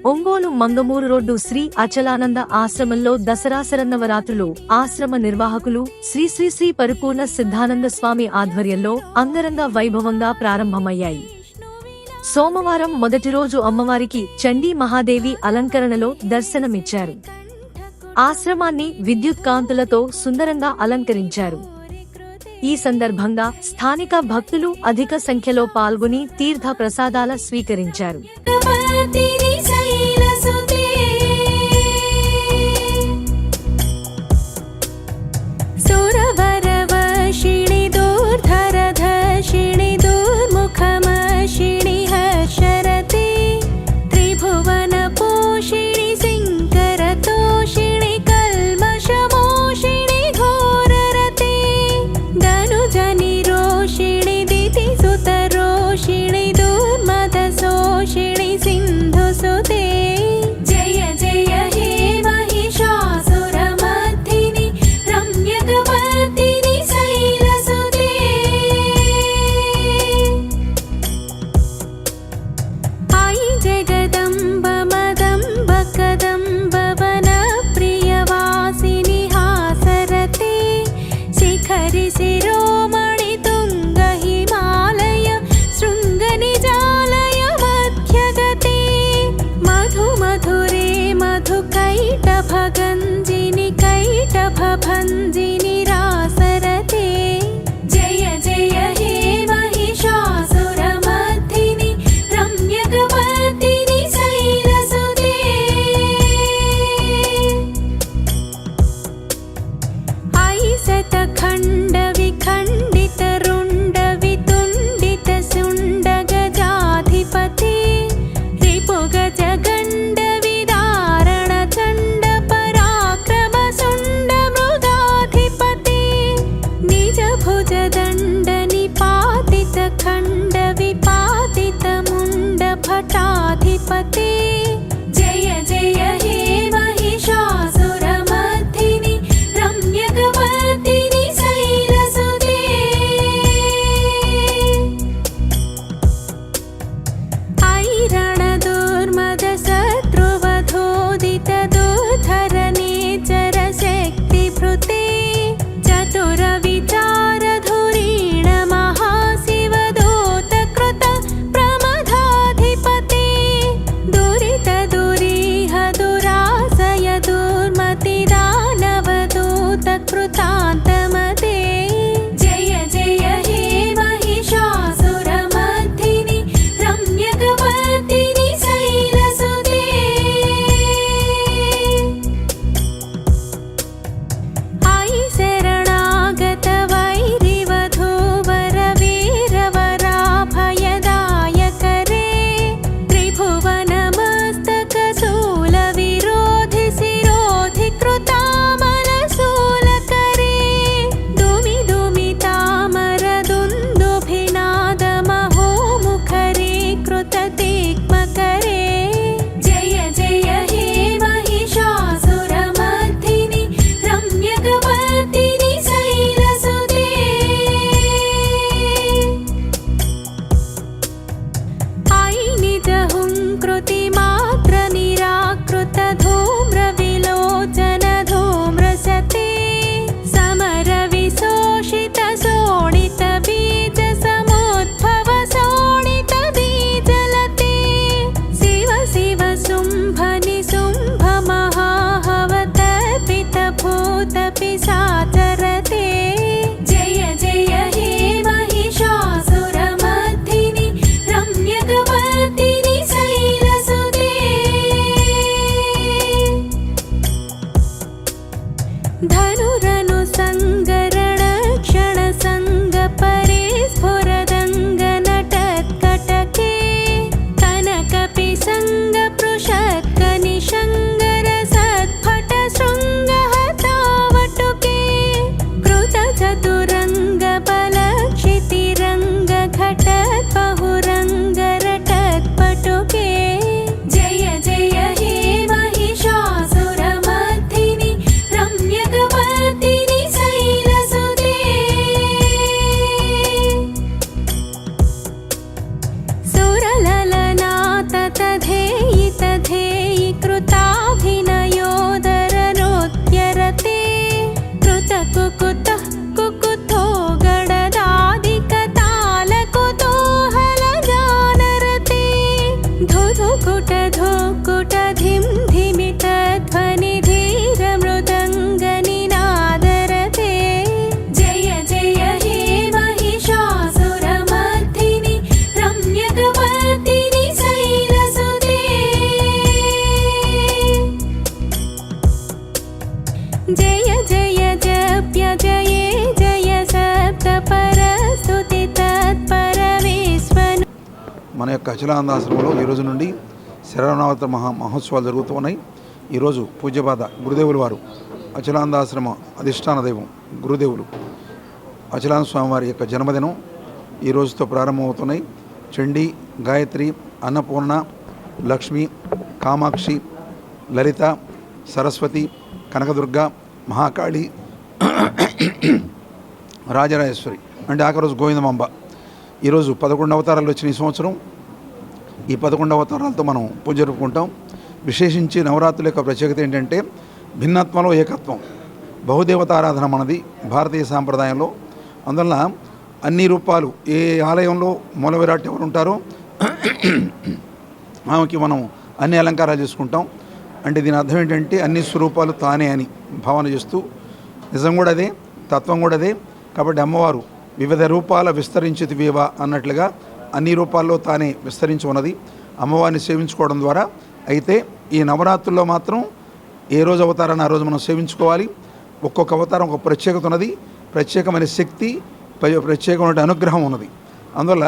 Ongole Mangamuru road Shri Achalananda ఆశ్రమంలో దసరా శరన్నవరాత్రులు ఆశ్రమ నిర్వాహకులు శ్రీ శ్రీ శ్రీ పరిపూర్ణ సిద్ధానంద స్వామి ఆధ్వర్యంలో అంగరంగ వైభవంగా ప్రారంభమయ్యాయి. సోమవారం మొదటి రోజు అమ్మవారికి చండీ మహాదేవి అలంకరణలో దర్శనమిచ్చారు. ఆశ్రమాన్ని విద్యుత్ కాంతులతో సుందరంగా అలంకరించారు. ఈ సందర్భంగా స్థానిక భక్తులు అధిక సంఖ్యలో పాల్గొని తీర్థ ప్రసాదాల స్వీకరించారు. भंजिनी रासरते जय जय हे महिषासुरमर्दिनि रम्यकवर्दिनि शैलसुते ऐशतखण्ड विखण्डित रुण्ड वितुण्डित शुण्ड गजाधिपते रिपुगज गण्ड विदारण चण्ड पराक्रम शुण्ड मृगाधि మన యొక్క అచలానందాశ్రమంలో ఈ రోజు నుండి శరవణావత మహోత్సవాలు జరుగుతూ ఉన్నాయి. ఈరోజు పూజ్యపాద గురుదేవులు వారు అచలానందాశ్రమ అధిష్టాన దైవం గురుదేవులు అచలానంద స్వామి వారి యొక్క జన్మదినం ఈ రోజుతో ప్రారంభమవుతున్నాయి. చండీ, గాయత్రి, అన్నపూర్ణ, లక్ష్మి, కామాక్షి, లలిత, సరస్వతి, కనకదుర్గ, మహాకాళి, రాజరాజేశ్వరి అంటే ఆఖరి రోజు గోవిందమాంబ. ఈరోజు 11 అవతారాలు వచ్చిన ఈ సంవత్సరం. ఈ 11 అవతారాలతో మనం పూజ జరుపుకుంటాం. విశేషించి నవరాత్రుల యొక్క ప్రత్యేకత ఏంటంటే భిన్నత్వంలో ఏకత్వం, బహుదేవతారాధన మనది భారతీయ సాంప్రదాయంలో. అందువలన అన్ని రూపాలు ఏ ఆలయంలో మూల విరాట్ ఎవరు ఉంటారో ఆమెకి మనం అన్ని అలంకారాలు చేసుకుంటాం. అంటే దీని అర్థం ఏంటంటే అన్ని స్వరూపాలు తానే అని భావన చేస్తూ, నిజం కూడా అదే, తత్వం కూడా అదే. కాబట్టి అమ్మవారు వివిధ రూపాల విస్తరించితివేవా అన్నట్లుగా అన్ని రూపాల్లో తానే విస్తరించి ఉన్నది. అమ్మవారిని సేవించుకోవడం ద్వారా అయితే ఈ నవరాత్రుల్లో మాత్రం ఏ రోజు అవతారాన్ని ఆ రోజు మనం సేవించుకోవాలి. ఒక్కొక్క అవతారం ఒక ప్రత్యేకత ఉన్నది, ప్రత్యేకమైన శక్తి, ప్రత్యేకమైన అనుగ్రహం ఉన్నది. అందువల్ల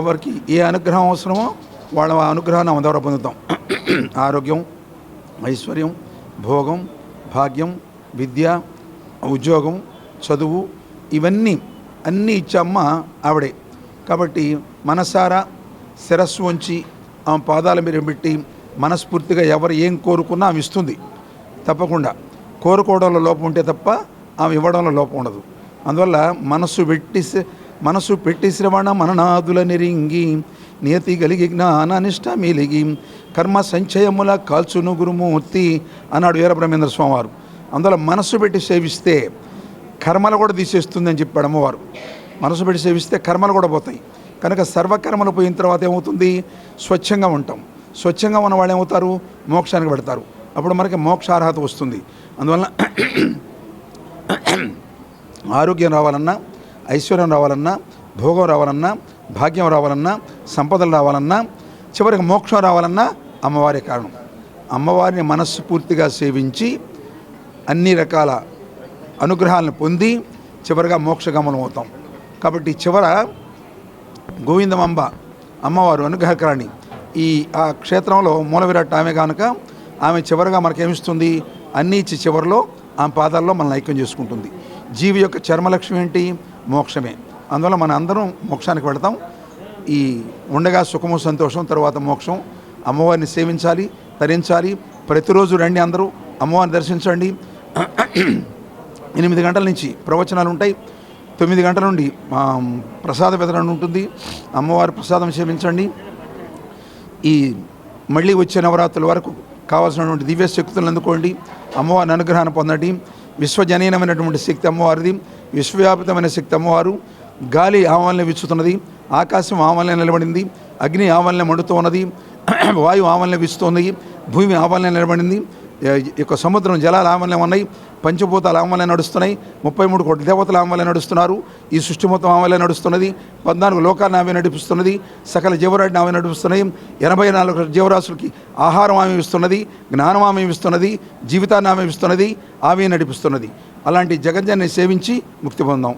ఎవరికి ఏ అనుగ్రహం అవసరమో వాళ్ళ ఆ అనుగ్రహాన్ని ఆమె ద్వారా పొందుతాం. ఆరోగ్యం, ఐశ్వర్యం, భోగం, భాగ్యం, విద్య, ఉద్యోగం, చదువు, ఇవన్నీ అన్నీ ఇచ్చే అమ్మ ఆవిడే. కాబట్టి మనసారా శిరస్సు వంచి ఆమె పాదాల మీద పెట్టి మనస్ఫూర్తిగా ఎవరు ఏం కోరుకున్నా ఆమె ఇస్తుంది. తప్పకుండా కోరుకోవడంలో లోపం ఉంటే తప్ప ఆమె ఇవ్వడంలో లోపం ఉండదు. అందువల్ల మనసు పెట్టి శ్రవణ మననాదుల నిరింగి నియతి కలిగి జ్ఞానానిష్ట మిలిగి కర్మ సంచయముల కాల్చును గురుమూర్తి అన్నాడు వీరబ్రహ్మేంద్ర స్వామి వారు. అందువల్ల మనసు పెట్టి సేవిస్తే కర్మలు కూడా తీసేస్తుంది అని చెప్పాడు అమ్మవారు. మనసు పెట్టి సేవిస్తే కర్మలు కూడా పోతాయి. కనుక సర్వకర్మలు పోయిన తర్వాత ఏమవుతుంది? స్వచ్ఛంగా ఉంటాం. స్వచ్ఛంగా ఉన్న వాళ్ళు ఏమవుతారు? మోక్షానికి పెడతారు. అప్పుడు మనకి మోక్షార్హత వస్తుంది. అందువల్ల ఆరోగ్యం రావాలన్నా, ఐశ్వర్యం రావాలన్నా, భోగం రావాలన్నా, భాగ్యం రావాలన్నా, సంపదలు రావాలన్నా, చివరికి మోక్షం రావాలన్నా అమ్మవారే కారణం. అమ్మవారిని మనస్ఫూర్తిగా సేవించి అన్ని రకాల అనుగ్రహాలను పొంది చివరిగా మోక్షగమనం అవుతాం. కాబట్టి చివర గోవిందమాంబ అమ్మవారు అనుగ్రహకరాణి. ఆ క్షేత్రంలో మూల విరాట్ ఆమె కనుక ఆమె చివరిగా మనకేమిస్తుంది? అన్నీ ఇచ్చి చివరిలో ఆమె పాదాల్లో మనల్ని ఐక్యం చేసుకుంటుంది. జీవి యొక్క చర్మలక్ష్యం ఏంటి? మోక్షమే. అందువల్ల మన అందరం మోక్షానికి వెళతాం. ఈ ఉండగా సుఖము, సంతోషం, తర్వాత మోక్షం. అమ్మవారిని సేవించాలి, తరించాలి. ప్రతిరోజు రండి, అందరూ అమ్మవారిని దర్శించండి. 8 గంటల నుంచి ప్రవచనాలు ఉంటాయి. 9 గంటల నుండి ప్రసాద వితరణ ఉంటుంది. అమ్మవారి ప్రసాదం సేవించండి. ఈ మళ్ళీ వచ్చే నవరాత్రుల వరకు కావాల్సినటువంటి దివ్య శక్తులను అందుకోండి. అమ్మవారిని అనుగ్రహాన్ని పొందండి. విశ్వజనీనమైనటువంటి శక్తి అమ్మవారిది, విశ్వవ్యాపితమైన శక్తి అమ్మవారు. గాలి ఆవలనే విచ్చుతున్నది, ఆకాశం ఆవలనే నిలబడింది, అగ్ని ఆవలనే మండుతూ ఉన్నది, వాయువు ఆవలనే విచ్చుతోంది, భూమి ఆవలనే నిలబడింది, యొక్క సముద్రం జలాలు ఆవలనే ఉన్నాయి, పంచభూతాలు ఆవలనే నడుస్తున్నాయి, 33 కోట్ల దేవతలు ఆవలనే నడుస్తున్నారు. ఈ సృష్టి మొత్తం ఆవలనే నడుస్తున్నది. 14 లోకాలను ఆమె నడిపిస్తున్నది. సకల జీవరాశిని ఆమె నడిపిస్తున్నాయి. 84 జీవరాశులకి ఆహారం ఆమె ఇస్తున్నది, జ్ఞానం ఆమె ఇస్తున్నది, జీవితాన్ని ఆమె ఇస్తున్నది, ఆమె నడిపిస్తున్నది. అలాంటి జగజ్జాన్ని సేవించి ముక్తి పొందాం.